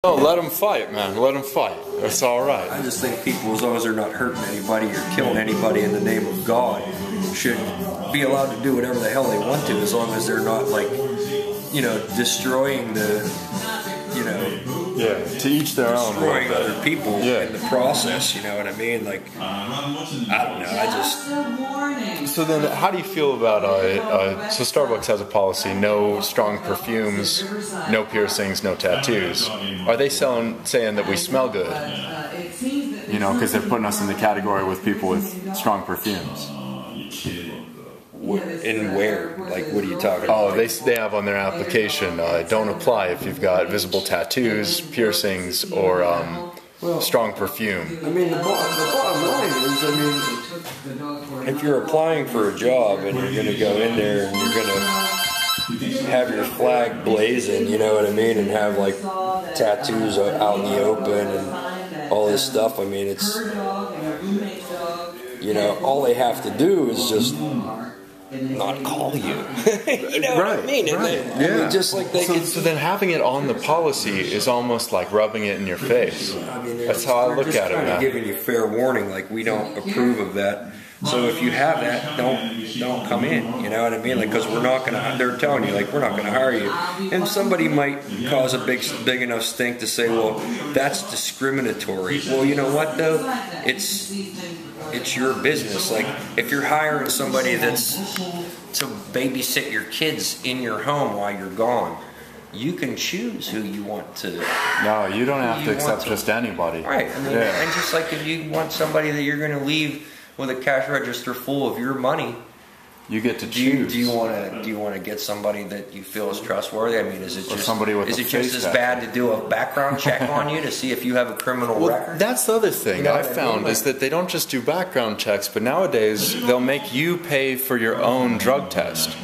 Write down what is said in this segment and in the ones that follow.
No, let them fight, man. Let them fight. That's all right. I just think people, as long as they're not hurting anybody or killing anybody in the name of God, should be allowed to do whatever the hell they want to, as long as they're not, like, you know, destroying the, you know... Yeah, to each their own. Destroying other people in the process, you know what I mean? Like, I don't know, I just... So then, how do you feel about, so Starbucks has a policy, no strong perfumes, no piercings, no tattoos. Are they saying that we smell good? You know, because they're putting us in the category with people with strong perfumes. In where? Like, what are you talking about? Oh, they have on their application, don't apply if you've got visible tattoos, piercings, or strong perfume. I mean, the bottom line is, I mean, if you're applying for a job and you're going to go in there and you're going to have your flag blazing, you know what I mean, and have, like, tattoos out in the open and all this stuff, I mean, it's, you know, all they have to do is just... not call you. You know what I mean? Right. I mean, just like they so then having it on the policy is almost like rubbing it in your face. I mean, that's how I look at it, man. Giving you fair warning, like, we don't approve of that. So if you have that, don't come in. You know what I mean? Like, because we're not gonna. They're telling you, like, we're not gonna hire you. And somebody might cause a big enough stink to say, well, that's discriminatory. Well, you know what though? It's your business. Like, if you're hiring somebody that's to babysit your kids in your home while you're gone, you can choose who you want to. No, you don't have to accept just anybody. Right. I mean, and just like if you want somebody that you're going to leave with a cash register full of your money, you get to choose. Do you want to get somebody that you feel is trustworthy? I mean, is it just somebody with is it just as bad to do a background check on you to see if you have a criminal record? That's the other thing I found is that they don't just do background checks, but nowadays they'll make you pay for your own drug test.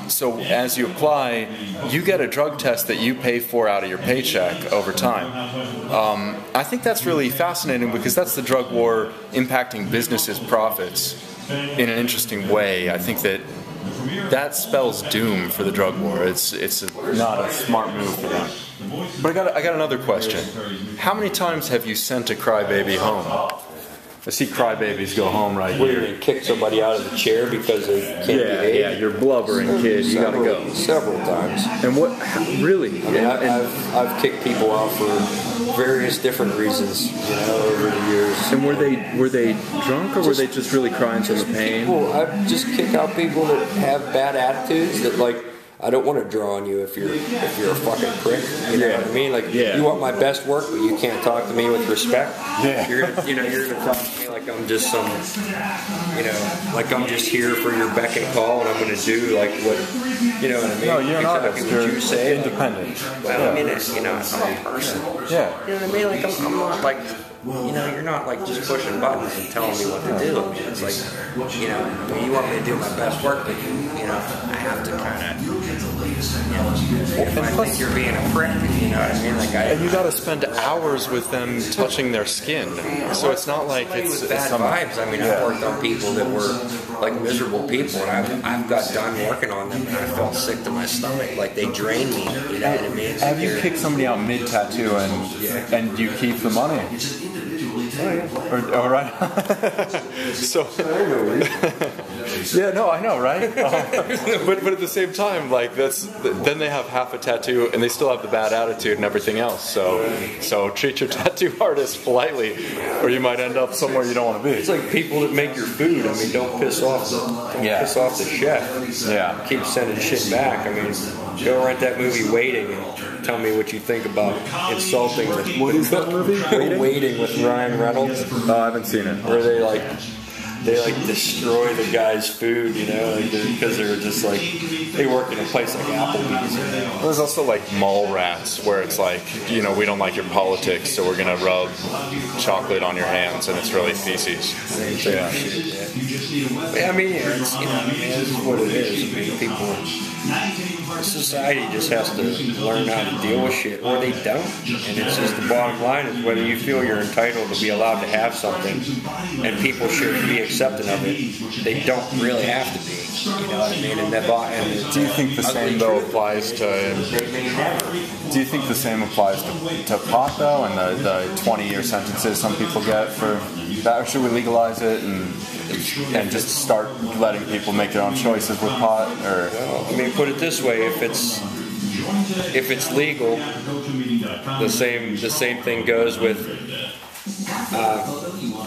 So as you apply, you get a drug test that you pay for out of your paycheck over time. I think that's really fascinating because that's the drug war impacting businesses' profits in an interesting way. I think that spells doom for the drug war. It's not a smart move for them. But I got another question. How many times have you sent a crybaby home? I see crybabies go home right here. Where you kick somebody out of the chair because they can't behave? Yeah, you're blubbering, kid. You gotta go. Several times. And what? Really? I mean, I've kicked people out for various different reasons, you know, over the years. And were they drunk or were they just really crying from the pain? I just kick out people that have bad attitudes. That, like, I don't want to draw on you if you're a fucking prick. You know what I mean? Like, you want my best work, but you can't talk to me with respect. Yeah. You're gonna talk to me like I'm just some, you know, like I'm just here for your beck and call, and I'm gonna do like what, you know what I mean? No, you're not. What you say, independent. Well, I mean, you know, I'm a person. Yeah. You know what I mean? Like I'm not like. You know, you're not like just pushing buttons and telling me what to do. I mean, it's like, you know, I mean, you want me to do my best work, but you know, I have to kind of, you know, if I think you're being a prick, you know what I mean? Like, and you got to spend hours with them touching their skin, so it's not like it's bad vibes. I mean, I've worked on people that were like miserable people, and I've got done working on them, and I felt sick to my stomach, like they drained me. You know what I mean? Have you kicked somebody out mid-tattoo and you keep the money? Oh, yeah. All right. So, yeah, no, I know, right? But at the same time, like then they have half a tattoo and they still have the bad attitude and everything else. So treat your tattoo artist politely, or you might end up somewhere you don't want to be. It's like people that make your food. I mean, don't piss off the chef. Yeah. Keep sending shit back. I mean, go rent that movie Waiting and tell me what you think about insulting. What is that movie? Waiting with Ryan Reynolds. Oh, I haven't seen it. Where they destroy the guy's food, you know, because they're just like, they work in a place like Applebee's. You know? There's also like mall rats where it's like, you know, we don't like your politics, so we're gonna rub chocolate on your hands, and it's really feces. Yeah. I mean, it's, you know, this is what it is. I mean, people. Society just has to learn how to deal with shit, or they don't. And it's just the bottom line is whether you feel you're entitled to be allowed to have something and people should be accepting of it, they don't really have to be. You know what I mean? And do you think the same though applies to? Do you think the same applies to pot though, and the 20-year sentences some people get for that? Or should we legalize it and just start letting people make their own choices with pot? Or well, I mean, put it this way: if it's legal, the same thing goes with.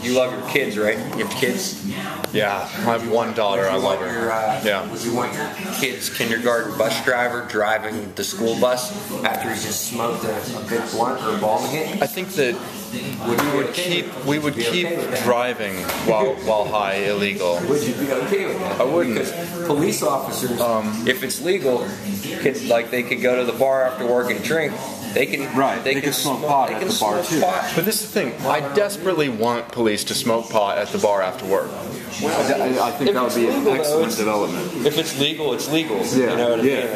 You love your kids, right? You have kids? Yeah, I have one daughter. I love her. Yeah. Would you want your kid's kindergarten bus driver driving the school bus after he just smoked a big blunt or a ball hit? I think that we would keep driving while high illegal. Would you be okay with that? I wouldn't. Because police officers, if it's legal, they could go to the bar after work and drink. They can smoke pot at the bar too. But this is the thing. I desperately want police to smoke pot at the bar after work. Well, I think that would be an excellent development. If it's legal, it's legal. Yeah, you know what I mean? yeah.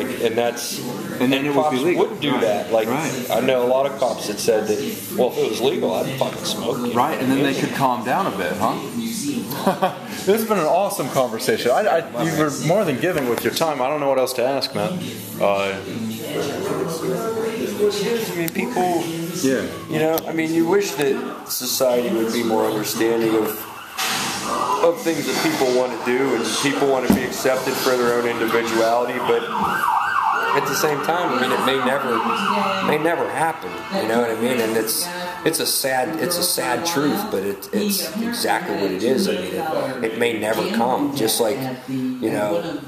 And then it would cops be legal. wouldn't do that. Like I know a lot of cops that said that. Well, if it was legal, I'd fucking smoke. Right, and then they could calm down a bit, huh? This has been an awesome conversation. You were more than giving with your time. I don't know what else to ask, man. I mean, people. Yeah. You know, I mean, you wish that society would be more understanding of things that people want to do, and people want to be accepted for their own individuality, but at the same time, I mean, it may never happen. You know what I mean? And it's a sad truth, but it's exactly what it is. I mean, it may never come. Just like, you know,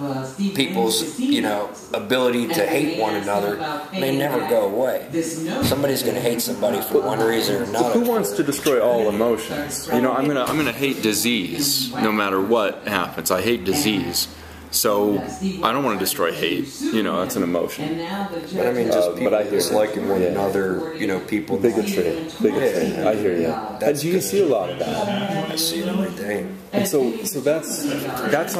people's, you know, ability to hate one another may never go away. Somebody's going to hate somebody for one reason or another. Who wants to destroy all emotions? You know, I'm gonna hate disease no matter what happens. I hate disease. So I don't want to destroy hate. You know, that's an emotion. But I mean, just people disliking one another. You know, people. Bigotry. I hear you. Do you see a lot of that? I see it every day. And so that's